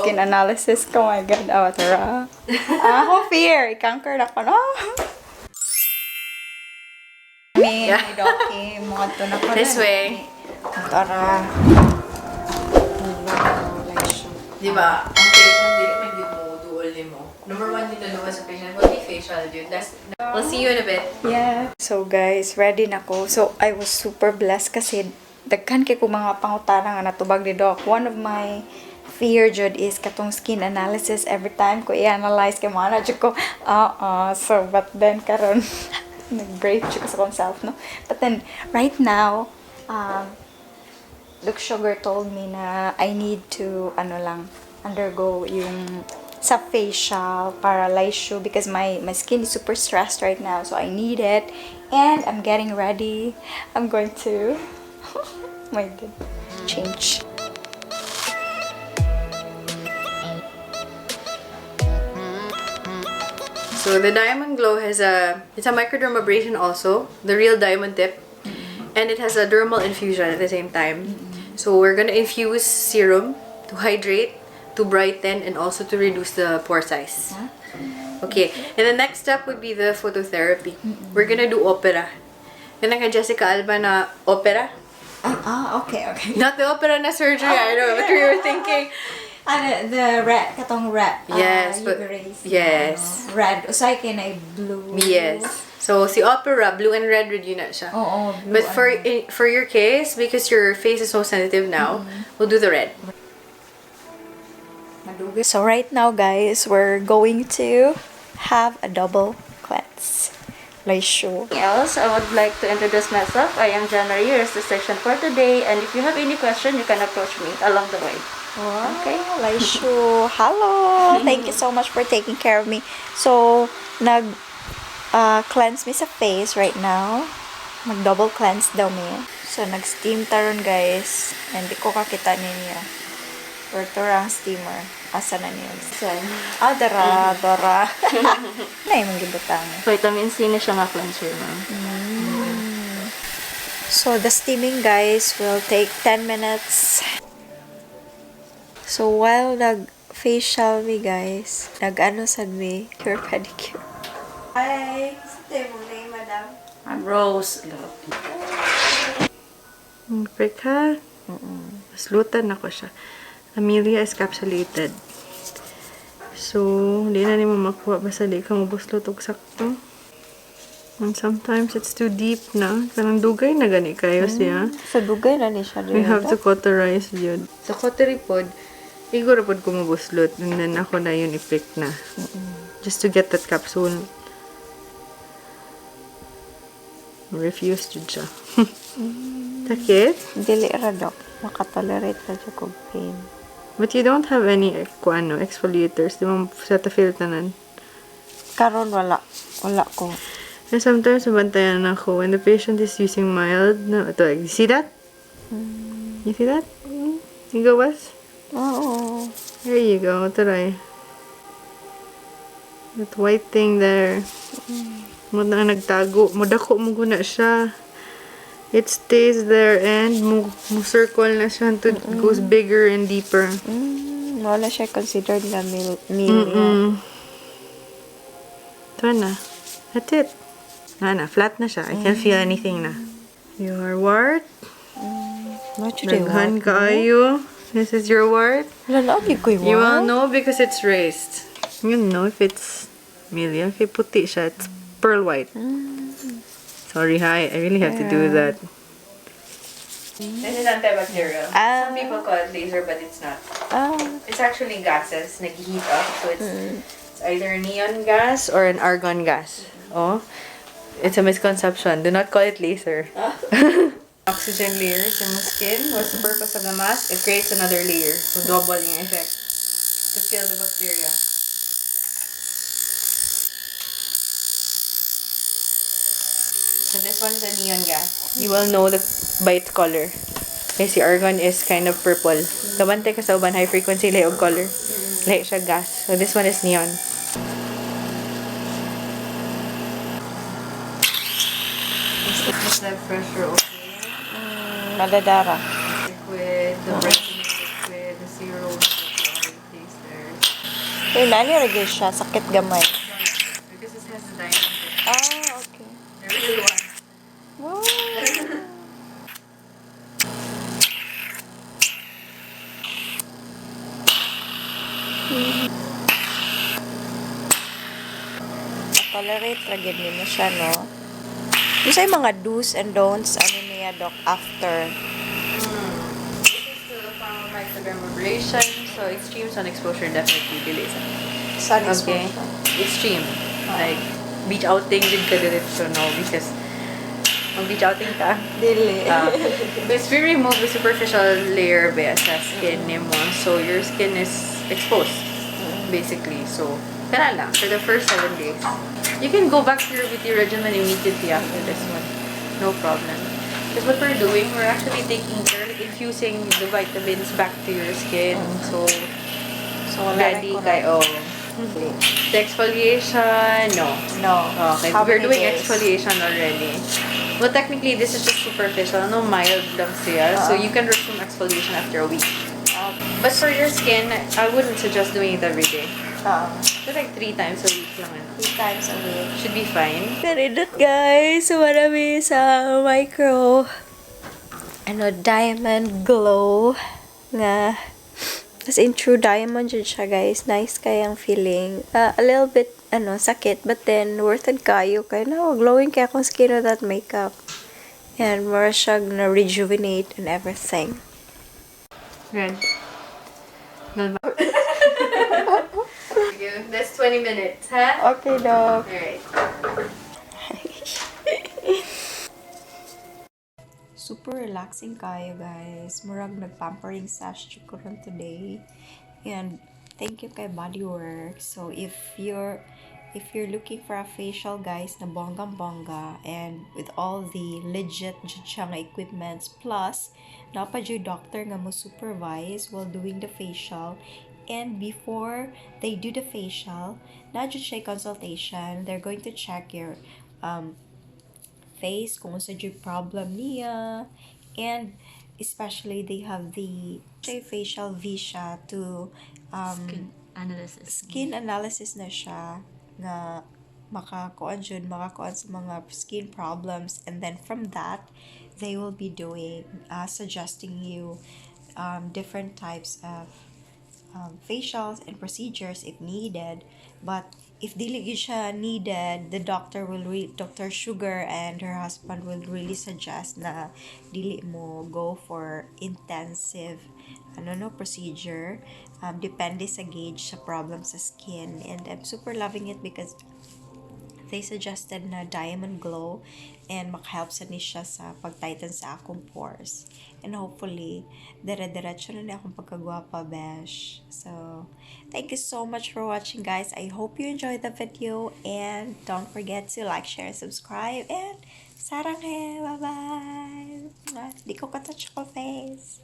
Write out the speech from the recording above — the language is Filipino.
Skin analysis ko, my God. Oh, tara. Ako fear. I-conquer na ko, no? May doki. Mga to na ko. This way. Tara. Diba? Ang patient, di naman yun mo, duol ni mo. Number 1 din na sa patient will be facial, dude. We'll see you in a bit. Yeah. So, guys, ready na ko. So, I was super blessed kasi daghan kay ko mga pangutana nga natubag ni Doc. One of my fear jud is katong skin analysis every time ko i-analyze kay mga na ko. So, but then karon nag-brave ko sa kong self, no? But then, right now, Doc Sugar told me na I need to, undergo yung sa facial para laisyo because my skin is super stressed right now. So, I need it. And I'm getting ready. I'm going to, my God, change. So the Diamond Glow has it's a microdermabrasion also, the real diamond tip, and it has a dermal infusion at the same time. So we're gonna infuse serum to hydrate, to brighten, and also to reduce the pore size. Okay, and the next step would be the phototherapy. We're gonna do opera. Yan ang kay Jessica Alba na opera. Okay. Not the opera na surgery, I know what you were thinking. The red, katong red. Yes, but yes. Red. Usay kay na blue. Yes. So si opera, blue and red yun na siya. Blue. But for your case, because your face is so sensitive now, we'll do the red. So right now, guys, we're going to have a double cleanse. Laisyo. Else, I would like to introduce myself. I am January, your esthetician for today, and if you have any question, you can approach me along the way. Wow, okay, Laisyo. Hello. Thank you so much for taking care of me. So, cleanse me sa face right now. Mag-double cleanse daw me. So, nag-steam taron, guys. Hindi ko kakita ninyo. Or ang steamer. Asa na niyo? Dara. Na yung gibutang. Vitamin C na siya nga cleanser, ma'am. So, the steaming, guys, will take 10 minutes. So, while nag-facial me, guys, nag-ano sad me, cure pedicure. Hi! Saan mo name, madam? I'm Rose. Break ha? Maslutan ako siya. Amelia is capsulated. So, hindi na mo makuha basta di ka mabuslot og sakto. And sometimes it's too deep na. Kanang dugay na gani kayo siya. Sa dugay na ni siya. We have to cauterize yun. Sa cautery pod, iguro pod ko mabuslot. And then ako na yun i-pick na. Just to get that capsule. Refuse to siya. Sakit? Dili ra, Doc. Makatolerate ra siya kong pain. But you don't have any exfoliators. Di mo sa tafil tanan. Karon wala. Wala ko. And sometimes mabantayan ako when the patient is using mild. No, ito, you see that? You see that? You go, Wes? Oo. There you go. Try. That white thing there. Mo na nagtago. Modako mo guna siya. It stays there and mo circle na siya until it goes bigger and deeper. Wala siya considered na meal. Ito na. That's it. Flat na siya. I can't feel anything na. Your wart. Naghan kaayo. This is your wart. Lalagi ko yung You will know because it's raised. You know if it's Amelia. If puti siya, it's pearl white. Sorry, I really have to do that. This is antibacterial. Some people call it laser, but it's not. It's actually gases. Nag-heat up. So it's either neon gas or an argon gas. Oh, it's a misconception. Do not call it laser. Oxygen layers in the skin. What's the purpose of the mask? It creates another layer. So double yung effect. To kill the bacteria. So this one is a neon gas. You will know by its color. Kasi argon is kind of purple. Kabante ka sa uban, high frequency lahi og color. Lahi siya gas. So this one is neon. Is the pressure okay? Madadara. Liquid, the breath liquid, the serum, the taste. Pero nani lagi siya, sakit gamay. Because it has diamond. Ah, okay. The real one. Wow. Tolerate ra gid nimo siya, no? Yung sa mga do's and don'ts, ano niya, Doc, after? This is the form of microdermabrasion, so extreme sun exposure definitely delays it. Sun Okay? exposure. Extreme. Like, beach outing din ka diretso, no? Because, mag beach outing ka, Dili. because we remove the superficial layer ba sa skin mo, so your skin is exposed, basically. So, kaya lang, for the first 7 days. You can go back to your beauty regimen immediately after this one. No problem. Because what we're doing, we're actually taking care, like infusing the vitamins back to your skin. So, So, ready kayo. The exfoliation, no. No. Okay, How we're many doing days? exfoliation already. Well, technically, this is just superficial. No, mild lang siya. So, you can resume exfoliation after a week. But for your skin, I wouldn't suggest doing it every day. Just like 3 times a week lang. 3 times a week. Should be fine. Ganito guys, marami sa micro diamond glow nga as in true diamond jud siya guys. Nice kayang feeling. A little bit sakit, but then worth it kayo kay na glowing kaya akong skin without makeup. And more siya na rejuvenate and everything. Red. That's 20 minutes, huh? Okay, Doc. Alright. Super relaxing kayo guys. Murag nag-pampering sesh ko ron today. And thank you kay Bodyworx. So if you're looking for a facial guys na bonggang-bongga and with all the legit jud siya nga equipments plus napad yung doctor nga mo supervise while doing the facial. And before they do the facial, na jud siya consultation. They're going to check your face, kung sa yung problem niya, and especially they have the facial visa to skin analysis na siya nga makakuan sa mga skin problems, and then from that they will be doing suggesting you different types of facials and procedures if needed. But if dili gyud siya needed, the Dr. Sugar and her husband will really suggest na dili mo go for intensive procedure. Depende sa gauge sa problem sa skin, and I'm super loving it because they suggested na diamond glow and makahelp sa ni siya sa pag-tighten sa akong pores. And hopefully, dire-diretso na akong pagkagwapa, besh. So, thank you so much for watching, guys. I hope you enjoyed the video, and don't forget to like, share, subscribe, and sarang he! Bye-bye! Di ko ka-touch ko face.